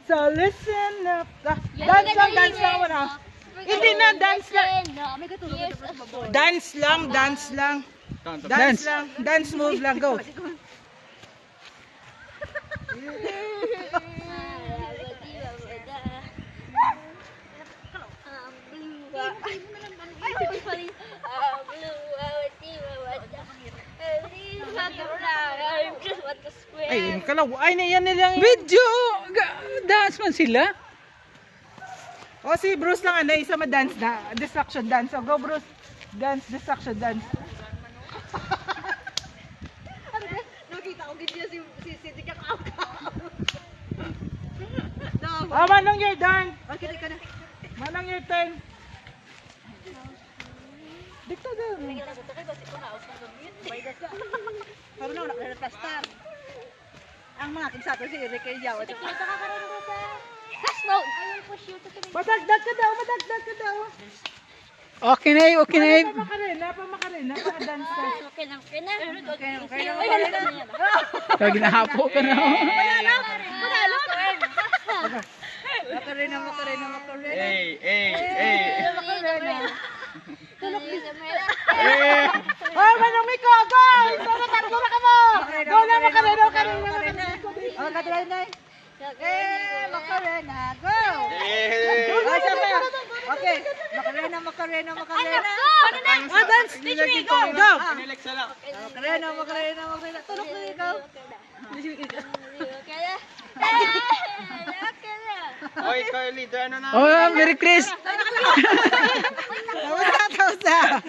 So listen up. Dance lang wala. Hindi na, dance lang. Dance lang. Dance lang. Dance move lang, go. Ay, kalaw. Ay, yan nilang. Video! Dance man sila. O si Bruce lang ano, isa ma-dance na. Distraction dance. So go Bruce. Dance, distraction dance. Nakita ko gid si Tika ka. Manong you're done. Okay, ka na. Manong you're 10. Dito doon. Pero na nakaplastar. Ang mga kinsato si Eric kay Yaw. Madagdag ka daw. Okay na yun, okay na yun. Makarena. Para-dance ka. Kaya ginahapo ka na. Makarena. Oh, Manong Miko, go! Sana tatlo na ka mo. Go na, Makarena. Oh, katulad na. Makarena, go! Okay, Makarena. Oh, dance. Go. Makarena. Tulog na ikaw. Oy, ikaw leader ano na? Oh, Merry Chris. Tawsa.